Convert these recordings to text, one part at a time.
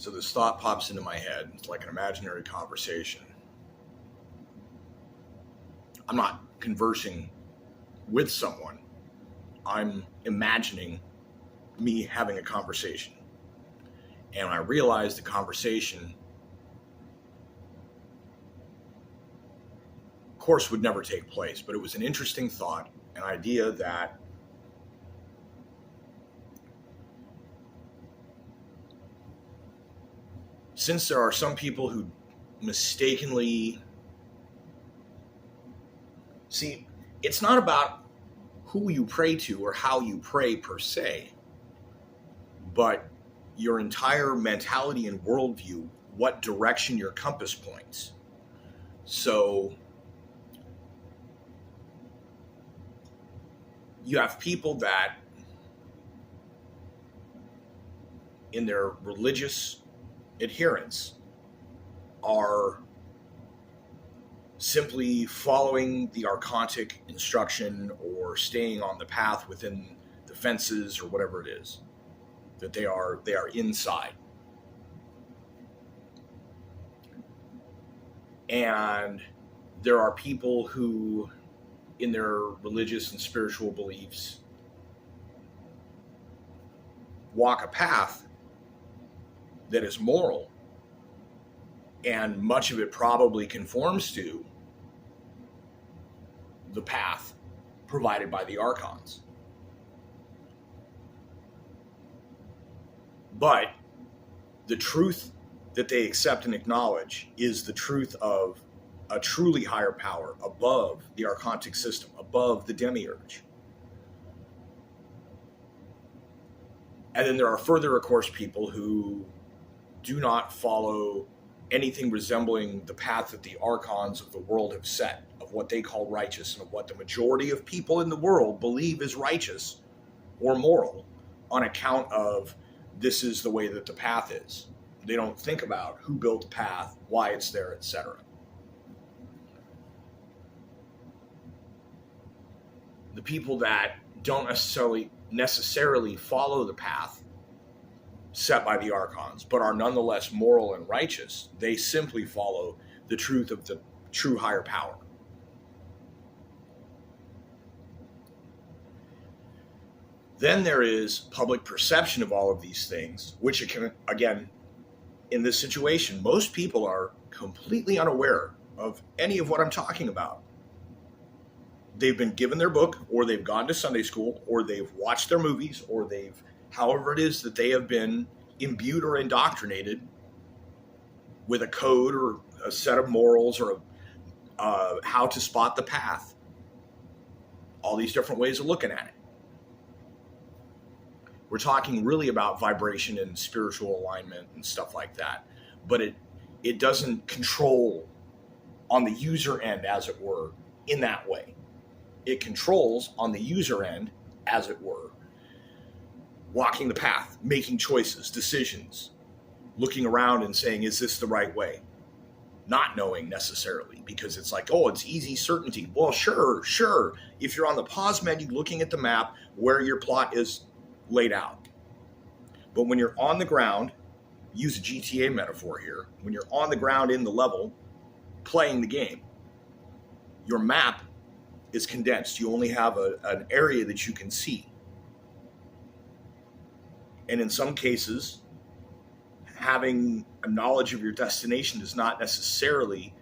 So this thought pops into my head. It's like an imaginary conversation. I'm not conversing with someone. I'm imagining me having a conversation. And I realized the conversation, of course, would never take place, but it was an interesting thought, an idea that since there are some people who mistakenly see, it's not about who you pray to or how you pray per se, but your entire mentality and worldview, what direction your compass points. So you have people that in their religious adherence are simply following the archontic instruction or staying on the path within the fences or whatever it is that they are inside. And there are people who in their religious and spiritual beliefs walk a path that is moral, and much of it probably conforms to the path provided by the archons. But the truth that they accept and acknowledge is the truth of a truly higher power above the archontic system, above the demiurge. And then there are further, of course, people who do not follow anything resembling the path that the archons of the world have set, of what they call righteous and of what the majority of people in the world believe is righteous or moral, on account of this is the way that the path is. They don't think about who built the path, why it's there, etc. The people that don't necessarily follow the path set by the archons, but are nonetheless moral and righteous, they simply follow the truth of the true higher power. Then there is public perception of all of these things, which it can, again, in this situation, most people are completely unaware of any of what I'm talking about. They've been given their book, or they've gone to Sunday school, or they've watched their movies, or they've, however it is that they have been imbued or indoctrinated with a code or a set of morals or how to spot the path. All these different ways of looking at it. We're talking really about vibration and spiritual alignment and stuff like that. But it doesn't control on the user end, as it were, in that way. It controls on the user end, as it were, walking the path, making choices, decisions, looking around and saying, is this the right way? Not knowing necessarily, because it's like, oh, it's easy certainty. Well, sure. If you're on the pause menu looking at the map where your plot is laid out. But when you're on the ground, use a GTA metaphor here, when you're on the ground in the level, playing the game, your map is condensed. You only have an area that you can see. And in some cases, having a knowledge of your destination does not necessarily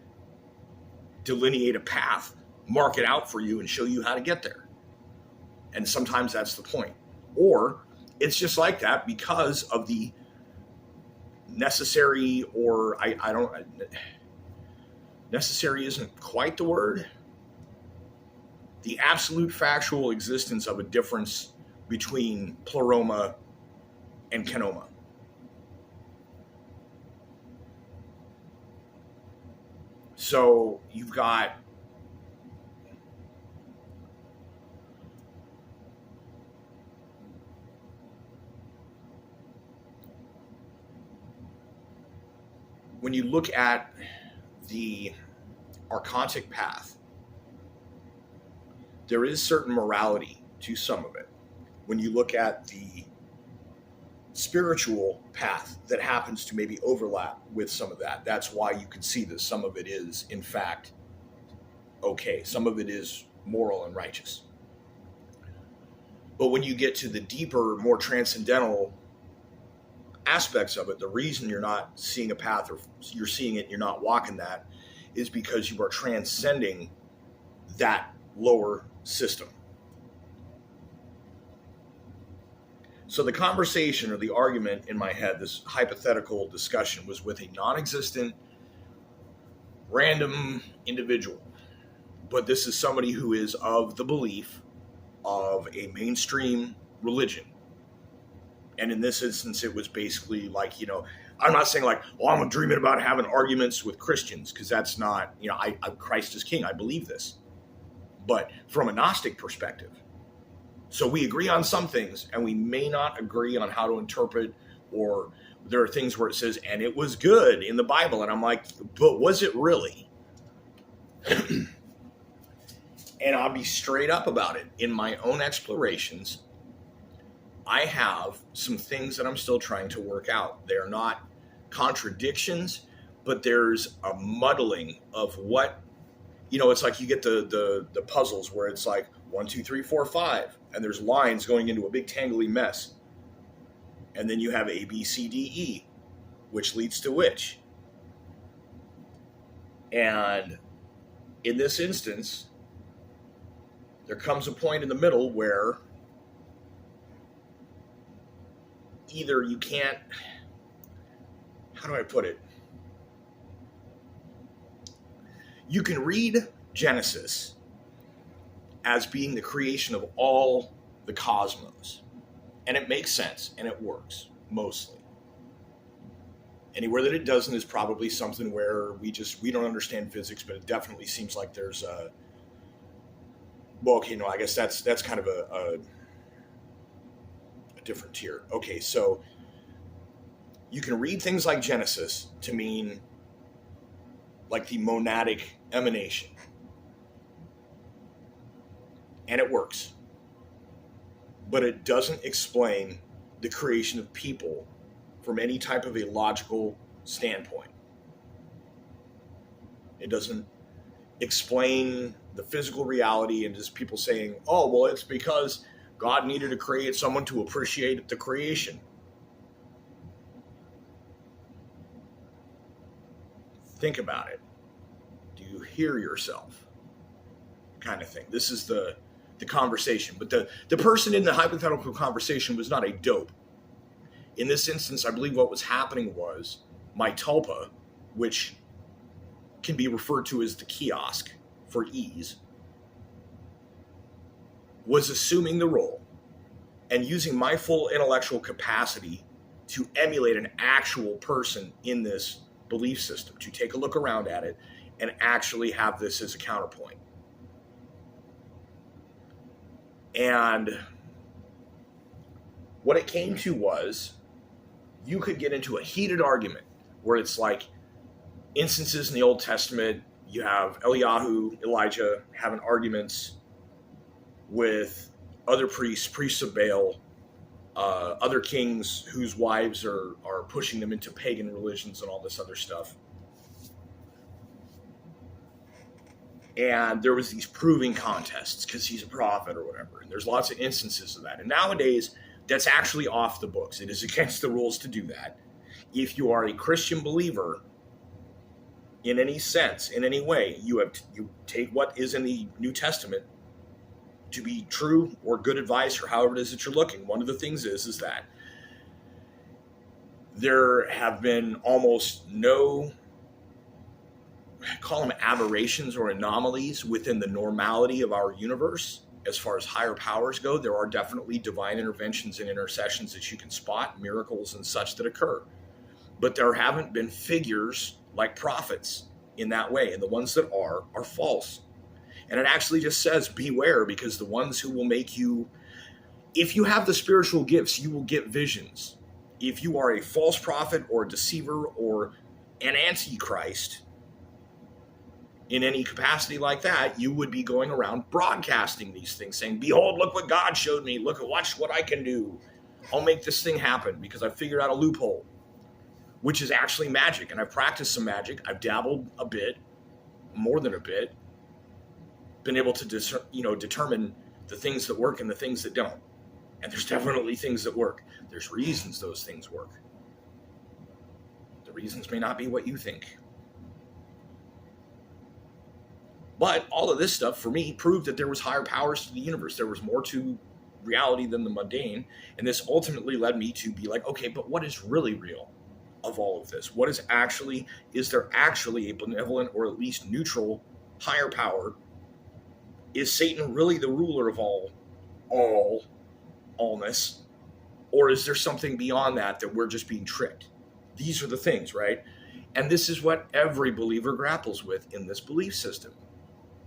delineate a path, mark it out for you, and show you how to get there. And sometimes that's the point. Or it's just like that because of the necessary, or necessary isn't quite the word, the absolute factual existence of a difference between Pleroma and Kenoma. So you've got when you look at the archontic path, there is certain morality to some of it. When you look at the spiritual path that happens to maybe overlap with some of that. That's why you can see that some of it is, in fact, okay. Some of it is moral and righteous. But when you get to the deeper, more transcendental aspects of it, the reason you're not seeing a path, or you're seeing it and you're not walking that, is because you are transcending that lower system. So the conversation or the argument in my head, this hypothetical discussion, was with a non-existent, random individual. But this is somebody who is of the belief of a mainstream religion. And in this instance, it was basically like, I'm not saying like, oh, I'm dreaming about having arguments with Christians, because that's not, Christ is king. I believe this. But from a Gnostic perspective, so we agree on some things and we may not agree on how to interpret, or there are things where it says, and it was good in the Bible. And I'm like, but was it really? And I'll be straight up about it. In my own explorations, I have some things that I'm still trying to work out. They're not contradictions, but there's a muddling of what, it's like you get the puzzles where it's like 1, 2, 3, 4, 5, and there's lines going into a big tangly mess. And then you have A, B, C, D, E, which leads to which. And in this instance, there comes a point in the middle where either you can't, how do I put it? You can read Genesis as being the creation of all the cosmos. And it makes sense, and it works, mostly. Anywhere that it doesn't is probably something where we don't understand physics, but it definitely seems like there's a, well, okay, no, I guess that's kind of a different tier. Okay, so you can read things like Genesis to mean like the monadic emanation. And it works. But it doesn't explain the creation of people from any type of a logical standpoint. It doesn't explain the physical reality and just people saying, oh, well, it's because God needed to create someone to appreciate the creation. Think about it. Do you hear yourself? Kind of thing. This is the conversation. But the person in the hypothetical conversation was not a dope. In this instance, I believe what was happening was my tulpa, which can be referred to as the kiosk for ease, was assuming the role and using my full intellectual capacity to emulate an actual person in this belief system, to take a look around at it and actually have this as a counterpoint. And what it came to was, you could get into a heated argument where it's like instances in the Old Testament, you have Eliyahu, Elijah having arguments with other priests of Baal, other kings whose wives are pushing them into pagan religions and all this other stuff. And there was these proving contests because he's a prophet or whatever. And there's lots of instances of that. And nowadays, that's actually off the books. It is against the rules to do that. If you are a Christian believer, in any sense, in any way, you take what is in the New Testament to be true or good advice or however it is that you're looking. One of the things is that there have been almost no, call them aberrations or anomalies within the normality of our universe. As far as higher powers go, there are definitely divine interventions and intercessions that you can spot, miracles and such that occur. But there haven't been figures like prophets in that way. And the ones that are false. And it actually just says, beware, because the ones who will make you, if you have the spiritual gifts, you will get visions. If you are a false prophet or a deceiver or an antichrist, in any capacity like that, you would be going around broadcasting these things, saying, behold, look what God showed me. Watch what I can do. I'll make this thing happen because I figured out a loophole, which is actually magic. And I've practiced some magic. I've dabbled a bit, more than a bit, been able to determine the things that work and the things that don't. And there's definitely things that work. There's reasons those things work. The reasons may not be what you think. But all of this stuff, for me, proved that there was higher powers to the universe. There was more to reality than the mundane. And this ultimately led me to be like, okay, but what is really real of all of this? What is there actually a benevolent or at least neutral higher power? Is Satan really the ruler of allness? Or is there something beyond that we're just being tricked? These are the things, right? And this is what every believer grapples with in this belief system.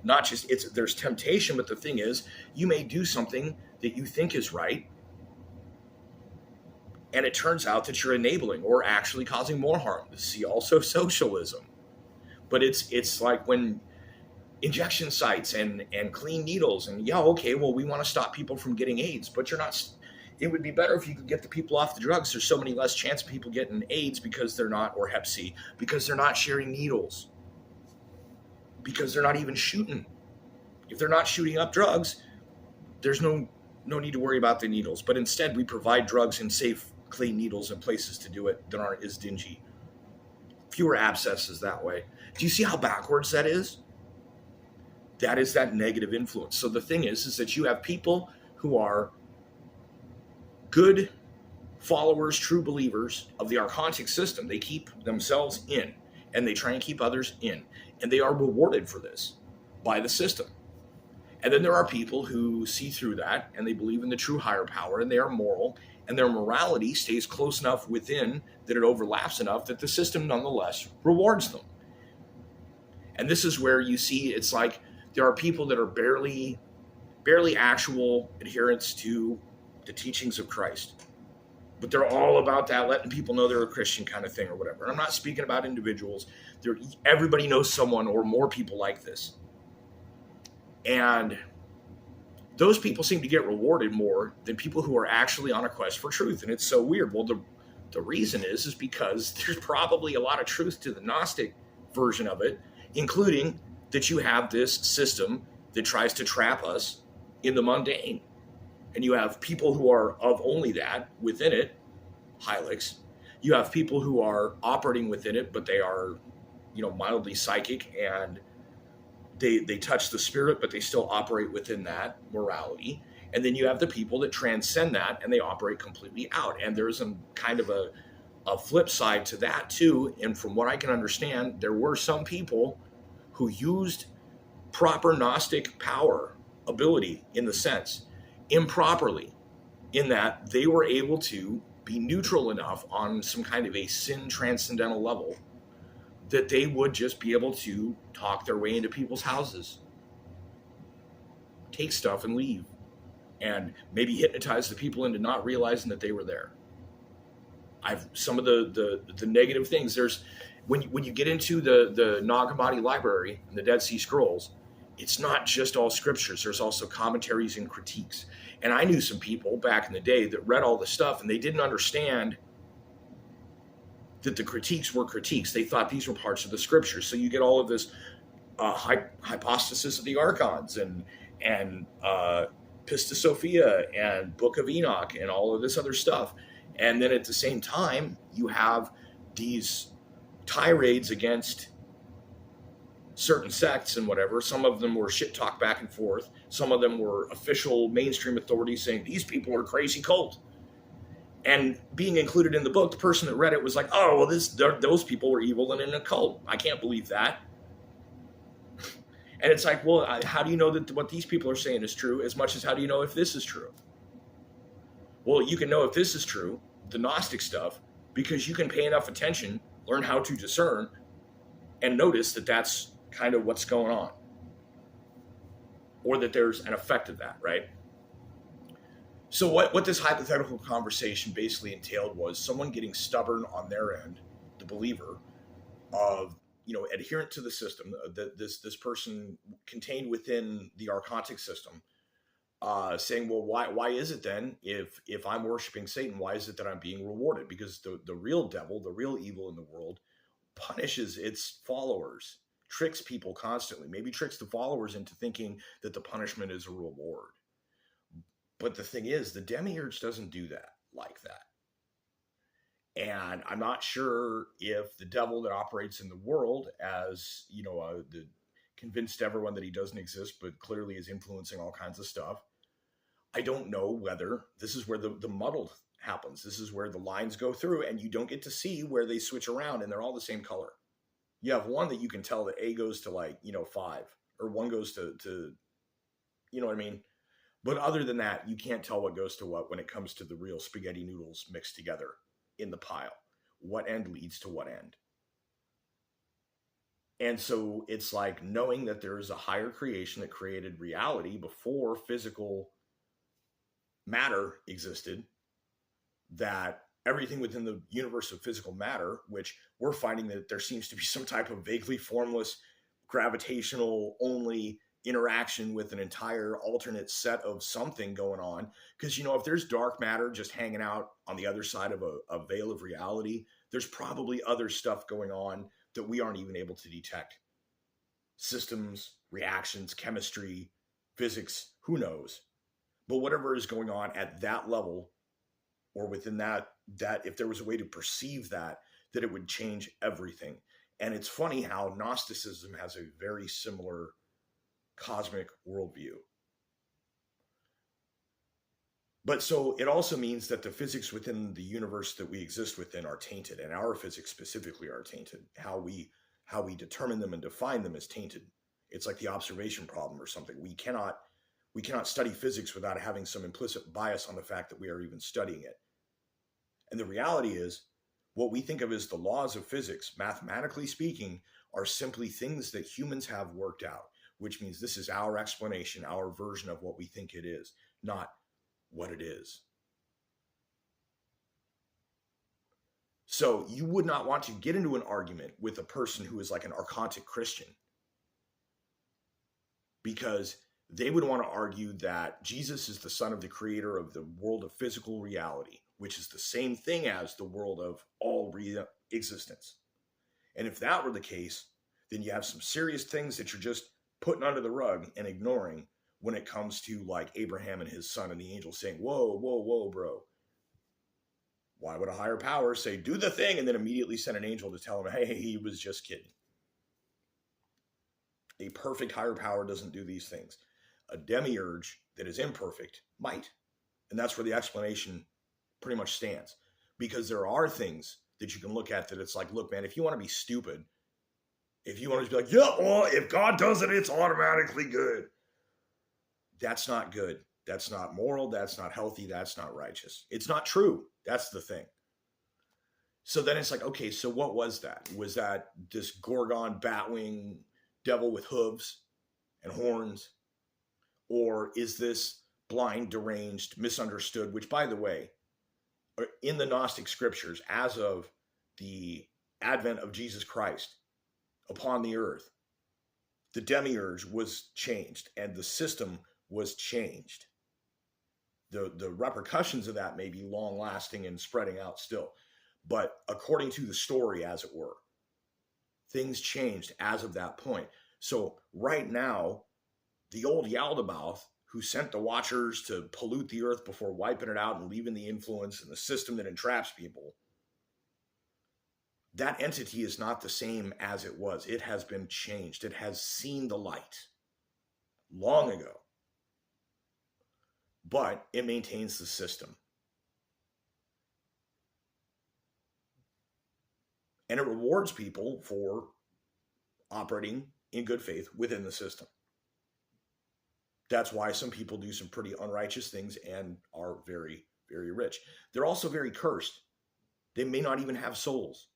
Not just, there's temptation, but the thing is, you may do something that you think is right, and it turns out that you're enabling or actually causing more harm. See also socialism. But it's like when injection sites and clean needles and we want to stop people from getting AIDS, but you're not. It would be better if you could get the people off the drugs. There's so many less chance of people getting AIDS because they're not, or Hep C, because they're not sharing needles. Because they're not even shooting. If they're not shooting up drugs, there's no need to worry about the needles. But instead, we provide drugs and safe, clean needles and places to do it that aren't as dingy. Fewer abscesses that way. Do you see how backwards that is? That is that negative influence. So the thing is that you have people who are good followers, true believers of the archontic system. They keep themselves in, and they try and keep others in. And they are rewarded for this by the system. And then there are people who see through that, and they believe in the true higher power, and they are moral, and their morality stays close enough within that it overlaps enough that the system nonetheless rewards them. And this is where you see it's like there are people that are barely actual adherents to the teachings of Christ. But they're all about that, letting people know they're a Christian kind of thing or whatever. And I'm not speaking about individuals. Everybody knows someone or more people like this. And those people seem to get rewarded more than people who are actually on a quest for truth. And it's so weird. Well, the reason is because there's probably a lot of truth to the Gnostic version of it, including that you have this system that tries to trap us in the mundane. And you have people who are of only that within it, Helix. You have people who are operating within it, but they are, mildly psychic, and they touch the spirit, but they still operate within that morality. And then you have the people that transcend that, and they operate completely out. And there's a kind of a flip side to that too. And from what I can understand, there were some people who used proper Gnostic power, ability in the sense, improperly, in that they were able to be neutral enough on some kind of a sin transcendental level that they would just be able to talk their way into people's houses, take stuff and leave, and maybe hypnotize the people into not realizing that they were there. Some of the negative things, there's when you get into the Nag Hammadi library and the Dead Sea Scrolls, it's not just all scriptures. There's also commentaries and critiques. And I knew some people back in the day that read all the stuff and they didn't understand that the critiques were critiques. They thought these were parts of the scriptures. So you get all of this hypostasis of the archons and Pista Sophia and Book of Enoch and all of this other stuff. And then at the same time, you have these tirades against certain sects and whatever. Some of them were shit talk back and forth. Some of them were official mainstream authorities saying these people are a crazy cult. And being included in the book, the person that read it was like, oh, well, those people were evil and in a cult. I can't believe that. And it's like, well, how do you know that what these people are saying is true as much as how do you know if this is true? Well, you can know if this is true, the Gnostic stuff, because you can pay enough attention, learn how to discern, and notice that that's kind of what's going on. Or that there's an effect of that, right? So what this hypothetical conversation basically entailed was someone getting stubborn on their end, the believer, of, adherent to the system, that this person contained within the archontic system, saying, well, why is it then, if I'm worshiping Satan, why is it that I'm being rewarded? Because the real devil, the real evil in the world, punishes its followers, tricks people constantly, maybe tricks the followers into thinking that the punishment is a reward. But the thing is, the demiurge doesn't do that like that. And I'm not sure if the devil that operates in the world as, convinced everyone that he doesn't exist, but clearly is influencing all kinds of stuff. I don't know whether this is where the muddle happens. This is where the lines go through and you don't get to see where they switch around and they're all the same color. You have one that you can tell that A goes to 5, or one goes to you know what I mean? But other than that, you can't tell what goes to what when it comes to the real spaghetti noodles mixed together in the pile. What end leads to what end? And so it's like knowing that there is a higher creation that created reality before physical matter existed, that everything within the universe of physical matter, which we're finding that there seems to be some type of vaguely formless, gravitational only interaction with an entire alternate set of something going on. Because, if there's dark matter just hanging out on the other side of a veil of reality, there's probably other stuff going on that we aren't even able to detect. Systems, reactions, chemistry, physics, who knows? But whatever is going on at that level, or within that if there was a way to perceive that it would change everything. And it's funny how Gnosticism has a very similar cosmic worldview. But so it also means that the physics within the universe that we exist within are tainted, and our physics specifically are tainted. How we determine them and define them is tainted. It's like the observation problem or something. We cannot study physics without having some implicit bias on the fact that we are even studying it. And the reality is, what we think of as the laws of physics, mathematically speaking, are simply things that humans have worked out, which means this is our explanation, our version of what we think it is, not what it is. So you would not want to get into an argument with a person who is like an archontic Christian, because they would want to argue that Jesus is the son of the creator of the world of physical reality, which is the same thing as the world of all existence. And if that were the case, then you have some serious things that you're just putting under the rug and ignoring when it comes to like Abraham and his son and the angel saying, whoa, bro. Why would a higher power say, do the thing, and then immediately send an angel to tell him, hey, he was just kidding? A perfect higher power doesn't do these things. A demiurge that is imperfect might. And that's where the explanation pretty much stands. Because there are things that you can look at that it's like, look, man, if you want to be stupid, if you want to be like, yeah, well, if God does it, it's automatically good. That's not good. That's not moral. That's not healthy. That's not righteous. It's not true. That's the thing. So then it's like, okay, so what was that? Was that this Gorgon batwing devil with hooves and horns? Or is this blind, deranged, misunderstood, which, by the way, in the Gnostic scriptures, as of the advent of Jesus Christ upon the earth, the demiurge was changed and the system was changed. The repercussions of that may be long lasting and spreading out still. But according to the story, as it were, things changed as of that point. So right now, the old Yaldabaoth, who sent the Watchers to pollute the earth before wiping it out and leaving the influence and the system that entraps people, that entity is not the same as it was. It has been changed. It has seen the light long ago. But it maintains the system. And it rewards people for operating in good faith within the system. That's why some people do some pretty unrighteous things and are very, very rich. They're also very cursed. They may not even have souls.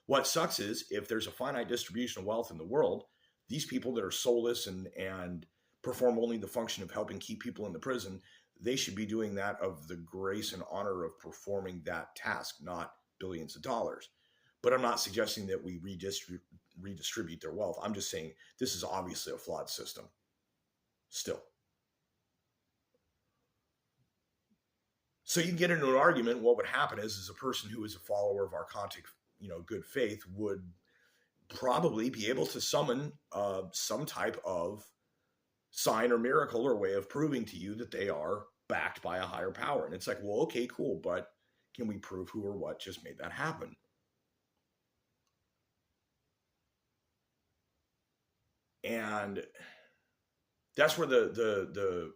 What sucks is if there's a finite distribution of wealth in the world, these people that are soulless and perform only the function of helping keep people in the prison, they should be doing that of the grace and honor of performing that task, not billions of dollars. But I'm not suggesting that we redistribute their wealth. I'm just saying this is obviously a flawed system. Still. So you can get into an argument. What would happen is a person who is a follower of archontic, good faith would probably be able to summon some type of sign or miracle or way of proving to you that they are backed by a higher power. And it's like, well, okay, cool, but can we prove who or what just made that happen? And that's where the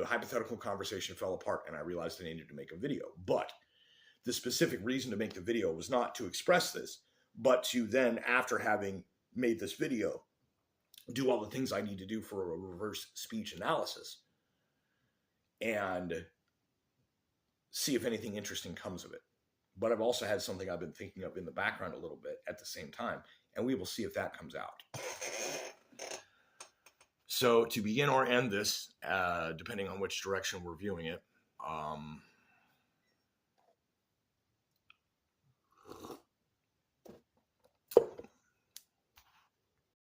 hypothetical conversation fell apart, and I realized I needed to make a video. But the specific reason to make the video was not to express this, but to then, after having made this video, do all the things I need to do for a reverse speech analysis and see if anything interesting comes of it. But I've also had something I've been thinking of in the background a little bit at the same time, and we will see if that comes out. So to begin or end this, depending on which direction we're viewing it,